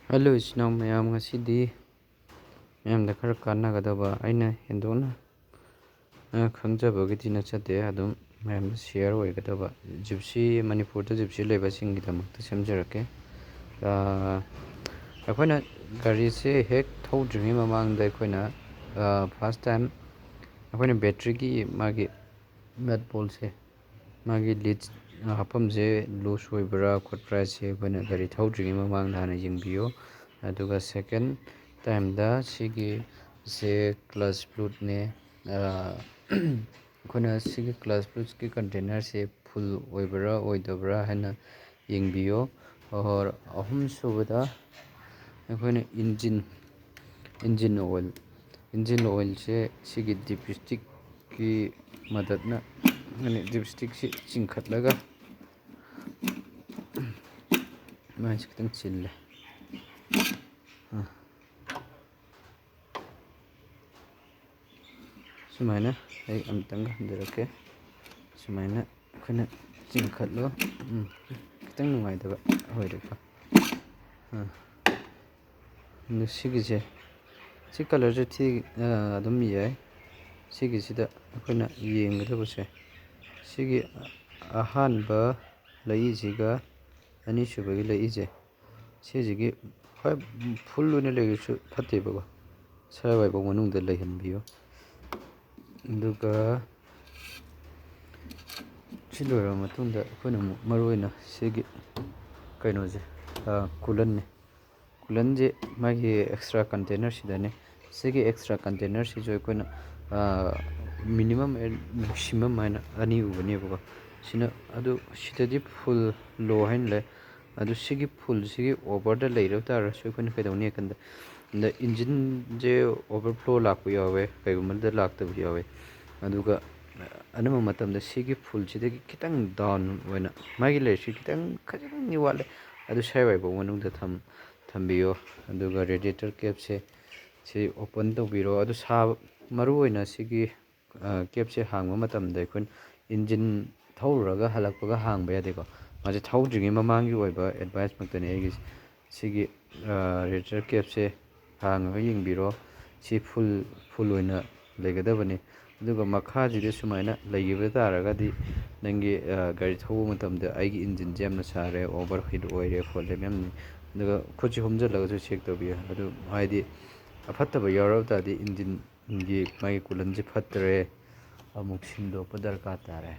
Hello ꯏꯆꯤꯟ ꯃꯌꯥꯝ, ꯉꯁꯤꯗꯤ ꯃꯌꯥꯝꯗ ꯈꯔ ꯀꯥꯟꯅꯒꯗꯕ ꯑꯩꯅ ꯍꯦꯟꯗꯣꯛꯅ ꯈꯪꯖꯕꯒꯤꯗꯤ ꯅꯠꯆꯗꯦ, ꯑꯗꯨꯝ ꯃꯌꯥꯝꯗ ꯁꯤꯌꯔ ꯑꯣꯏꯒꯗꯕ ꯖꯤꯞꯁꯤ, ꯃꯅꯤꯄꯨꯔꯗ ꯖꯤꯞꯁꯤ ꯂꯩꯕꯁꯤꯡꯒꯤꯗꯃꯛꯇ ꯁꯦꯝꯖꯔꯛꯀꯦ꯫ ꯑꯩꯈꯣꯏꯅ ꯒꯥꯔꯤꯁꯦ ꯍꯦꯛ ꯊꯧꯗ꯭ꯔꯤꯉꯩ ꯃꯃꯥꯡꯗ ꯑꯩꯈꯣꯏꯅ ꯐꯥꯔꯁ ꯇꯥꯏꯝ ꯑꯩꯈꯣꯏꯅ ꯕꯦꯇ꯭ꯔꯤꯒꯤ ꯃꯥꯒꯤ ꯅꯠ ꯕꯣꯜꯁꯦ, ꯃꯥꯒꯤ ꯂꯤꯠ ꯍꯥꯞꯐꯝꯁꯦ ꯂꯨꯖ ꯑꯣꯏꯕ꯭ꯔꯥ ꯈꯣꯠꯄ꯭ꯔꯥ ꯍꯥꯏꯁꯦ ꯑꯩꯈꯣꯏꯅ ꯒꯥꯔꯤ ꯊꯧꯗ꯭ꯔꯤꯉꯩ ꯃꯃꯥꯡꯗ ꯍꯥꯟꯅ ꯌꯦꯡꯕꯤꯌꯨ꯫ ꯑꯗꯨꯒ ꯁꯦꯀꯦꯟ ꯇꯥꯏꯝꯗ ꯁꯤꯒꯤꯁꯦ ꯀ꯭ꯂꯁ ꯐ꯭ꯂꯨꯏꯗꯅꯦ, ꯑꯩꯈꯣꯏꯅ ꯁꯤꯒꯤ ꯀ꯭ꯂꯁ ꯐ꯭ꯂꯨꯏꯗꯀꯤ ꯀꯟꯇꯦꯅꯔꯁꯦ ꯐꯨꯜ ꯑꯣꯏꯕ꯭ꯔꯥ ꯑꯣꯏꯗꯕ꯭ꯔꯥ ꯍꯥꯏꯅ ꯌꯦꯡꯕꯤꯌꯨ꯫ ꯑꯍꯨꯝ ꯁꯨꯕꯗ ꯑꯩꯈꯣꯏꯅ ꯏꯟꯖꯤꯟ ꯑꯣꯏꯜꯁꯦ ꯁꯤꯒꯤ ꯗꯤꯞꯁꯇꯤꯛꯀꯤ ꯃꯗꯠꯅ ꯗꯤꯞꯁꯇꯤꯛꯁꯤ ꯆꯤꯡꯈꯠꯂꯒ ꯃꯥꯏꯁꯤ ꯈꯤꯇꯪ ꯆꯤꯜꯂꯦ, ꯁꯨꯃꯥꯏꯅ ꯑꯩ ꯑꯃꯨꯛꯇꯪꯒ ꯍꯟꯖꯔꯛꯀꯦ꯫ ꯁꯨꯃꯥꯏꯅ ꯑꯩꯈꯣꯏꯅ ꯆꯤꯡꯈꯠꯂꯣ, ꯈꯤꯇꯪ ꯅꯨꯡꯉꯥꯏꯇꯕ ꯑꯣꯏꯔꯦꯀꯣ꯫ ꯑꯗꯨ ꯁꯤꯒꯤꯁꯦ, ꯁꯤ ꯀꯂꯔꯁꯦ ꯑꯗꯨꯝ ꯌꯥꯏ꯫ ꯁꯤꯒꯤꯁꯤꯗ ꯑꯩꯈꯣꯏꯅ ꯌꯦꯡꯒꯗꯕꯁꯦ, ꯁꯤꯒꯤ ꯑꯍꯥꯟꯕ ꯂꯩꯏꯁꯤꯒ ꯑꯅꯤꯁꯨꯕꯒꯤ ꯂꯩꯏꯁꯦ, ꯁꯤꯁꯤꯒꯤ ꯍꯣꯏ ꯐꯨꯜ ꯑꯣꯏꯅ ꯂꯩꯔꯁꯨ ꯐꯠꯇꯦꯕꯀꯣ, ꯁ꯭ꯋꯥꯏꯋꯥꯏꯐꯥꯎ ꯃꯅꯨꯡꯗ ꯂꯩꯍꯟꯕꯤꯌꯨ꯫ ꯑꯗꯨꯒ ꯁꯤ ꯂꯣꯏꯔꯕ ꯃꯇꯨꯡꯗ ꯑꯩꯈꯣꯏꯅ ꯑꯃꯨꯛ ꯃꯔꯨ ꯑꯣꯏꯅ ꯁꯤꯒꯤ ꯀꯩꯅꯣꯁꯦ, ꯀꯨꯂꯟꯁꯦ ꯃꯥꯒꯤ ꯑꯦꯛꯁꯇ꯭ꯔꯥ ꯀꯟꯇꯦꯅꯔꯁꯤꯗꯅꯦ, ꯁꯤꯒꯤ ꯑꯦꯛꯁꯇ꯭ꯔꯥ ꯀꯟꯇꯦꯅꯔꯁꯤꯁꯨ ꯑꯩꯈꯣꯏꯅ ꯃꯤꯅꯤꯃꯝ ꯑꯦꯟ ꯃꯦꯛꯁꯤꯃꯝ ꯍꯥꯏꯅ ꯑꯅꯤ ꯎꯒꯅꯦꯕꯀꯣ꯫ ꯑꯗꯨ ꯁꯤꯗꯗꯤ ꯐꯨꯜ ꯂꯣ ꯍꯥꯏꯅ ꯂꯩ꯫ ꯑꯗꯨ ꯁꯤꯒꯤ ꯐꯨꯜꯁꯤꯒꯤ ꯑꯣꯚꯔꯗ ꯂꯩꯔꯕ ꯇꯥꯔꯁꯨ ꯑꯩꯈꯣꯏꯅ ꯀꯩꯗꯧꯅꯤ ꯍꯥꯏ ꯀꯥꯟꯗ ꯏꯟꯖꯤꯟꯁꯦ ꯑꯣꯚꯔꯐ꯭ꯂꯣ ꯂꯥꯛꯄ ꯌꯥꯎꯋꯦ, ꯀꯩꯒꯨꯝꯕꯗ ꯂꯥꯛꯇꯕ ꯌꯥꯎꯋꯦ꯫ ꯑꯗꯨꯒ ꯑꯅꯝꯕ ꯃꯇꯝꯗ ꯁꯤꯒꯤ ꯐꯨꯜꯁꯤꯗꯒꯤ ꯈꯤꯇꯪ ꯗꯥꯎꯟ ꯑꯣꯏꯅ ꯃꯥꯒꯤ ꯂꯩꯔꯤꯁꯤ ꯈꯤꯇꯪꯗꯤ ꯋꯥꯠꯂꯦ, ꯑꯗꯨ ꯁ꯭ꯋꯥꯏꯋꯥꯏꯐꯥꯎ ꯃꯅꯨꯡꯗ ꯊꯝꯕꯤꯌꯣ꯫ ꯑꯗꯨꯒ ꯔꯦꯗꯤꯌꯦꯇꯔ ꯀꯦꯞꯁꯦ ꯁꯤ ꯑꯣꯄꯟ ꯇꯧꯕꯤꯔꯣ꯫ ꯑꯗꯨ ꯃꯔꯨ ꯑꯣꯏꯅ ꯁꯤꯒꯤ ꯀꯦꯞꯁꯦ ꯍꯥꯡꯕ ꯃꯇꯝꯗ ꯑꯩꯈꯣꯏꯅ ꯏꯟꯖꯤꯟ ꯊꯧꯔꯨꯔꯒ ꯍꯜꯂꯛꯄꯒ ꯍꯥꯡꯕ ꯌꯥꯗꯦꯀꯣ, ꯃꯥꯁꯦ ꯊꯧꯗ꯭ꯔꯤꯉꯩ ꯃꯃꯥꯡꯒꯤ ꯑꯣꯏꯕ ꯑꯦꯗꯚꯥꯏꯁ ꯃꯛꯇꯅꯤ ꯑꯩꯒꯤꯁꯦ꯫ ꯁꯤꯒꯤ ꯔꯦꯗꯤꯌꯦꯇꯔ ꯀꯦꯞꯁꯦ ꯍꯥꯡꯉꯒ ꯌꯦꯡꯕꯤꯔꯣ, ꯁꯤ ꯐꯨꯜ ꯑꯣꯏꯅ ꯂꯩꯒꯗꯕꯅꯤ꯫ ꯑꯗꯨꯒ ꯃꯈꯥꯁꯤꯗ ꯁꯨꯃꯥꯏꯅ ꯂꯩꯈꯤꯕ ꯇꯥꯔꯒꯗꯤ ꯅꯪꯒꯤ ꯒꯥꯔꯤ ꯊꯧꯕ ꯃꯇꯝꯗ ꯑꯩꯒꯤ ꯏꯟꯖꯤꯟꯁꯦ ꯌꯥꯝꯅ ꯁꯥꯔꯦ, ꯑꯣꯚꯔ ꯍꯤꯠ ꯑꯣꯏꯔꯦ ꯈꯣꯠꯂꯦ ꯃꯌꯥꯝ, ꯑꯗꯨꯒ ꯈꯨꯠꯁꯦ ꯍꯨꯝꯖꯤꯜꯂꯒꯁꯨ ꯆꯦꯛ ꯇꯧꯕꯤꯌꯨ꯫ ꯑꯗꯨ ꯍꯥꯏꯗꯤ ꯑꯐꯠꯇꯕ ꯌꯥꯎꯔꯕ ꯇꯥꯔꯗꯤ ꯏꯟꯖꯤꯟꯒꯤ ꯃꯥꯒꯤ ꯀꯨꯂꯟꯁꯦ ꯐꯠꯇ꯭ꯔꯦ, ꯑꯃꯨꯛ ꯁꯤꯟꯗꯣꯛꯄ ꯗꯔꯀꯥꯔ ꯇꯥꯔꯦ꯫